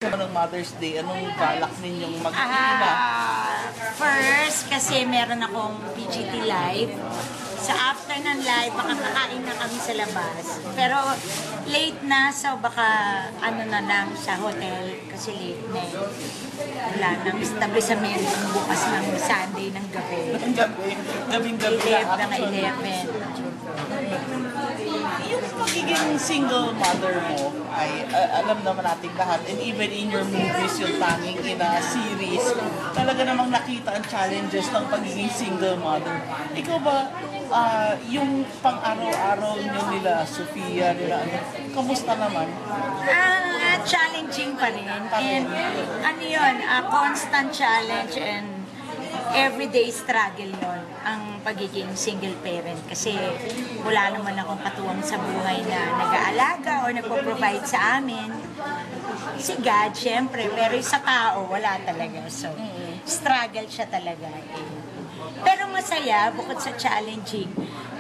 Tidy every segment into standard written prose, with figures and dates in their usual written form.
Ng Mother's Day, anong balak ninyong magkikita? First, kasi meron akong PGT live. Sa after ng live, baka kakain na kami sa labas. Pero late na, so baka ano na lang sa hotel kasi late na eh. Wala nang establishment bukas ng Sunday ng gabi. Gabing-gabi na 11. Yung magiging single mother mo ay alam naman natin lahat, and even in your movies, yung tanging ina series, talaga namang nakita ang challenges ng pagiging single mother. Ikaw ba, yung pang-araw-araw nyo nila, Sofia, nila, kamusta naman? Challenging pa rin. And ano yun, constant challenge and everyday struggle yun ang pagiging single parent kasi wala naman akong katuwang sa buhay na nag-aalaga o nagpo-provide sa amin. Si God, syempre, pero sa tao, wala talaga. So, struggle siya talaga. Pero masaya, bukod sa challenging,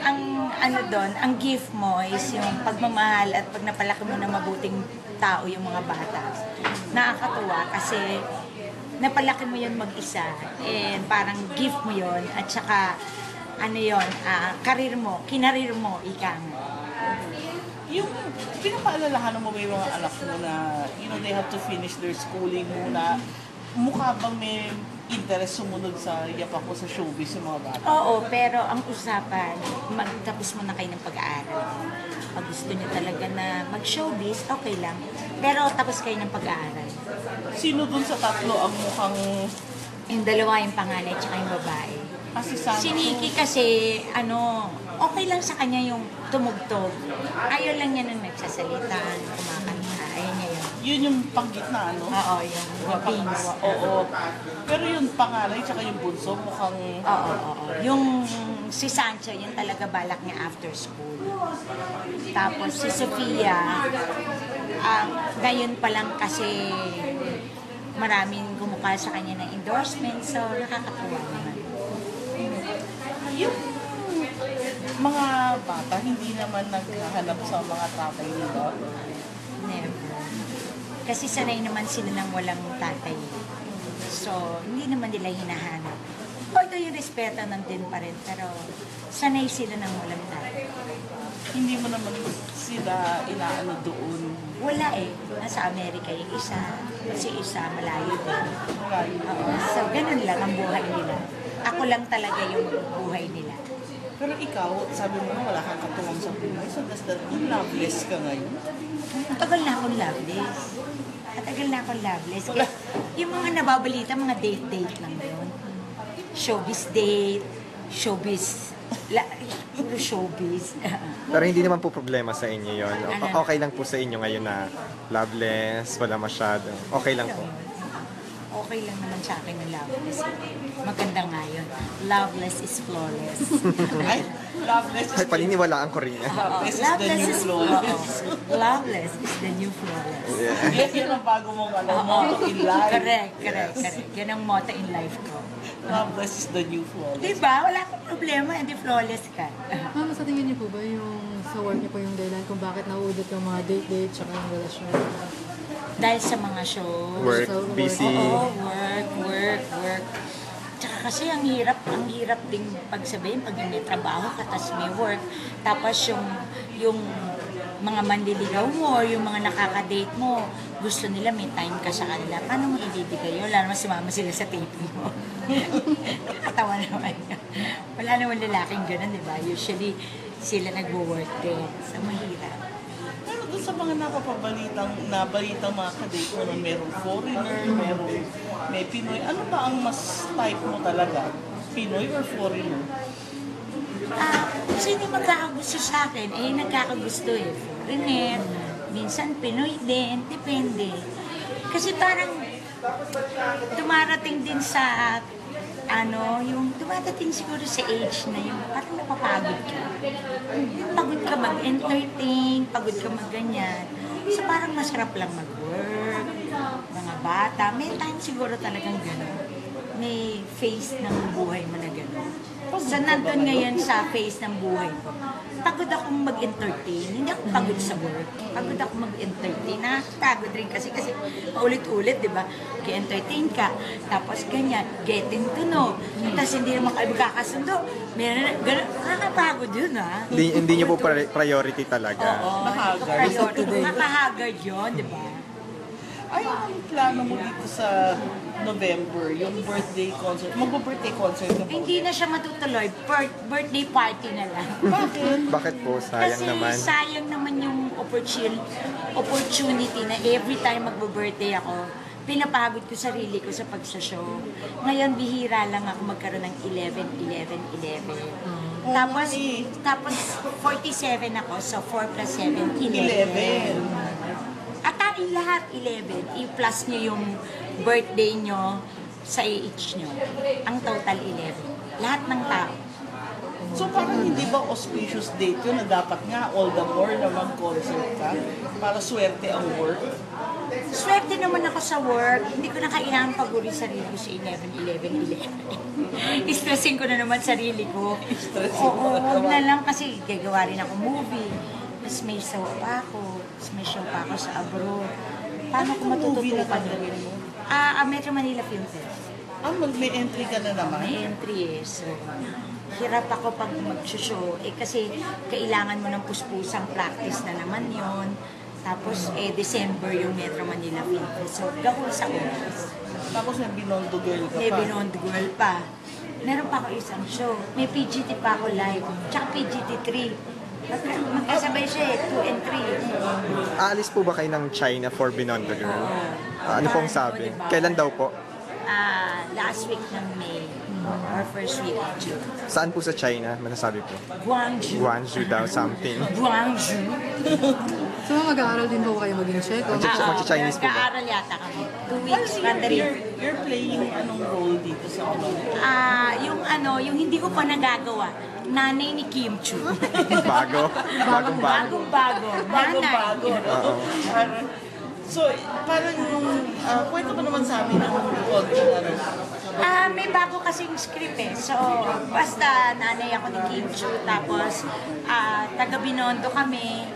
ang ano doon, ang gift mo is yung pagmamahal at pag napalaki mo na mabuting tao yung mga bata. Nakakatuwa kasi napalaki mo yun mag-isa and parang gift mo yun at saka ano yun, karir mo, kinarir mo, ika nga. Yung pinapaalalahan mo ba yung mga anak mo na they have to finish their schooling muna, mukha bang may interest sumunod sa yapak ko sa showbiz yung mga bata? Oo, pero ang usapan, magtapos mo na kayo ng pag-aaral. Pag gusto niyo talaga na mag-showbiz, okay lang. Pero tapos kayo ng pag-aaral. Sino dun sa tatlo ang mukhang... Yung dalawa, yung panganay, tsaka yung babae. Si Nikki kasi, okay lang sa kanya yung tumugtog. Ayaw lang niya nung nagsasalita, kumakanta. Ayaw niya yun. Yun yung panggitna, ano? Oo, yung Pings. Oo. Pero yung panganay tsaka yung bunso, mukhang... Oo. Yung si Sancho, yun talaga balak niya after school. Tapos si Sofia, ngayon pa lang kasi maraming gumukha sa kanya ng endorsement, so nakakatuwa naman. Yung mga bata, hindi naman naghahanap sa mga tatay nila? Never. Kasi sanay naman sila ng walang tatay. So, hindi naman nila hinahanap. Although yung respeto nandun pa rin, pero sanay sila ng walang tatay. Hindi mo naman sila inaano doon? Wala eh. Nasa Amerika yung isa, si isa malayo din. Oo. So, ganun lang ang buhay nila. Ako lang talaga yung buhay nila. Pero ikaw, sabi mo na wala kang katuwang sa buhay, so does that mean loveless ka ngayon? Matagal na akong loveless. Kaya, yung mga nababalita, mga date-date lang yun. Showbiz date, showbiz. Pero hindi naman po problema sa inyo yon. Okay lang po sa inyo ngayon na loveless, wala masyado. Okay lang po. Okay lang naman sa akin yung loveless. Maganda nga yun. Loveless is flawless. Ay, loveless is... Ay, paniniwalaan ko rin yan. Loveless is the new flawless. Loveless is the new flawless. Yes, yun ang bago mong motto in life. Correct. Yan ang motto in life ko. Loveless is the new flawless. Diba? Wala kang problema, hindi flawless ka. Mama, sa tingin niyo po ba yung sa work niyo po yung dahilan kung bakit nauudot yung mga date-date tsaka yung relasyon? Dahil sa mga shows. Work, busy. Oo, work. Tsaka kasi ang hirap ding pagsabihin pag may trabaho ka, tapos may work. Tapos yung mga manliligaw mo or yung mga nakaka-date mo, gusto nila may time ka sa kanila. Paano mo ibibigay yun? Wala naman sumama sila sa taping mo. Nakatawa naman yun. Wala naman lalaking ganun, di ba? Usually, sila nagwo-work din. So, mahirap. Pero doon sa mga nabalitang mga kadate mo na merong foreigner, may Pinoy, ano ba ang mas type mo talaga? Pinoy or foreigner? Sino magkakagusto sa akin? Nagkakagusto eh. Foreigner, minsan Pinoy din, depende. Kasi parang dumarating din sa yung dumadating siguro sa age na yung parang napapagod ka. Pagod ka mag-entertain, pagod ka mag-ganyan. So parang masarap lang mag-work, mga bata. May time siguro talagang gano'n. may phase ng buhay mo na gano'n. So, nandun ngayon sa phase ng buhay ko. Pagod akong mag-entertain. Hindi ako pagod sa work. Pagod ako mag-entertain. Nakakapagod rin kasi paulit-ulit, di ba? K-entertain ka. Tapos ganyan, getting to know. Tapos hindi naman kayo magkakasundo. Meron, gano'n. Nakakapagod yun, ha? Hindi niyo po priority talaga. Oo. Nakahagard. Nakahagard yun, di ba? Ay, ang plano mo dito sa November, yung birthday concert. Magbo-birthday concert ka ba? Hindi na siya matutuloy. Birthday party na lang. Bakit? Bakit po? Sayang Kasi naman. sayang naman yung opportunity na every time magbo-birthday ako, pinapagod ko sarili ko sa pagsashow. Ngayon, bihira lang ako magkaroon ng 11. Tapos 47 ako, so 4 plus 7, 11. At ang lahat 11, i-plus nyo yung birthday nyo sa age nyo. Ang total 11. Lahat ng tao. So parang hindi ba auspicious date yun na dapat nga all the more na mag-concert ka para swerte ang work? Swerte naman ako sa work. Hindi ko na kailangan paguri sarili ko sa 11. Stressin ko na naman sarili ko. Oo, huwag na lang kasi gagawa rin ako movie. Tapos may show pa ako. Tapos may show pa ako sa abroad. Paano ko movie na matututukan gagawin mo? Metro Manila Film Fest. May entry ka na naman? May entry eh. So, hirap ako pag mag-show. Kasi kailangan mo ng puspusang practice na naman yon. Tapos December yung Metro Manila Film Fest. So, gawin sa oras. Tapos may Binondo Girl ka pa. May Beyond Girl pa. Meron pa ako isang show. May PGT pa ako live. Tsaka PGT 3. Magkasabay siya eh, 2 and 3. Aalis po ba kayo ng China for Binondo Girl? Ano pong sabi? Diba? Kailan daw po? Last week ng May. Or first week of June. Saan po sa China? Masasabi po? Guangzhou. Guangzhou daw, something. Guangzhou. So, mag-aaral din po kayo maging chef? O, Magchi-Chinese po ba? Nag-aaral yata kami. 2 weeks, Mandarin. You're playing anong role dito sa Yung hindi ko pa nagagawa. Nanay ni Kim Chu. Bago? Bagong-bago. Bago-bago. Nanay. bago. So, parang kwento mo naman sa amin ng konting May bago kasing script eh. So, basta nanay ako ni Kim Chu, tapos taga Binondo kami.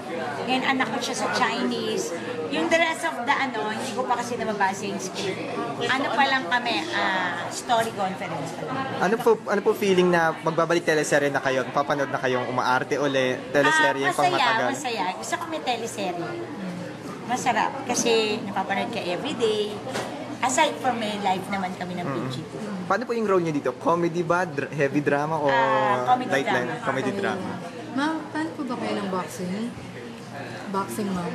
Ngayon anak ko siya sa Chinese. Yung the rest of the hindi ko pa kasi nababasa yung script. Ano pa lang kami, story conference pa lang. Ano po feeling na magbabalik teleserye na kayo? Papanood na kayong umaarte uli? Teleserye pang matagal? Masaya. Gusto ko may teleserye. Masarap kasi napapanood ka everyday. Aside from my life naman kami ng PGT. Paano po yung role niyo dito? Comedy ba? Heavy drama? O Comedy light drama. line? Comedy drama. Ma'am, fan po ba kayo ng boxing? Boxing, ma'am.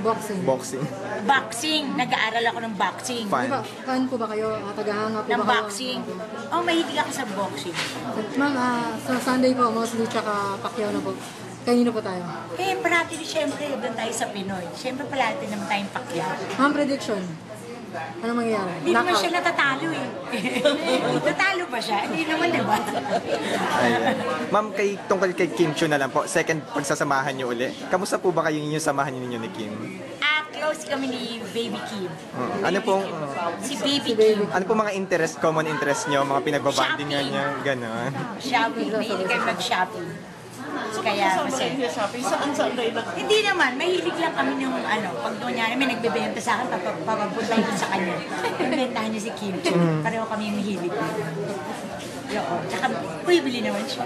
Boxing. Boxing? Boxing. Nag-aaral ako ng boxing. Fan. Diba, fan po ba kayo? Tagahanga po Ng ba kayo? boxing. Oh, mahilig ako sa boxing. Ma'am, sa Sunday po, mostly tsaka Pacquiao na po. Kanino po tayo? Parati siyempre doon tayo sa Pinoy. Siyempre palati naman tayong Pacquiao. Ma'am, prediction. Ano mangyayari? Hindi naman siya natatalo eh. Natalo ba siya? Hindi naman, di ba? Ayan. Ma'am, tungkol kay Kim Chu na lang po, second pagsasamahan niyo uli. Kamusta po ba kayong inyong samahan ninyo ni Kim? Close kami ni Baby Kim. Ano pong Si Baby Kim. ano po mga common interest niyo, mga pinagbabandingan Shopping. niya, gano'n? Shopping. Mahilig kayo mag-shopping. Kaya masaya. shopping? Saan kayo Hindi naman, mahilig lang kami nung pag kunyari may nagbebenta sa akin, papapuntahin ko sa kanya. Bentahan niya si Kim Chu. Pareho kami yung mahilig. Yun. Tsaka, bibili naman siya.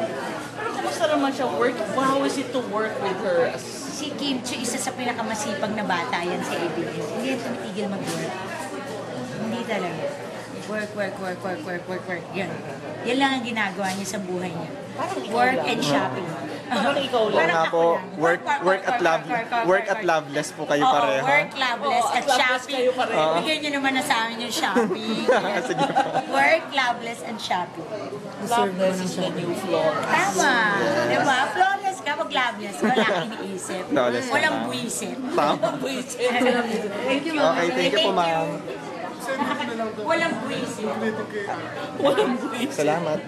Pero kumusta naman siya work? How is it to work with her? Si Kim Chu, isa sa pinakamasipag na bata yan sa ABS. Hindi yan tumitigil mag-work. Hindi talaga. Work. Yan. Yan lang ang ginagawa niya sa buhay niya. Work and shopping. Parang ikaw lang. Nga po, work at loveless po kayo Oo, pareho. work, loveless, at loveless shopping. kayo pareho. Bigyan niyo naman na sa amin yung shopping. Sige po. Work, loveless, and shopping. Loveless is the new floor. Tama. Diba? Flawless ka, pag loveless. Wala kang iniisip. Flawless. Walang buwisit. Tama. Thank you, ma'am. Okay, thank you po, ma'am. Walang buwisit. Walang buwis. Salamat.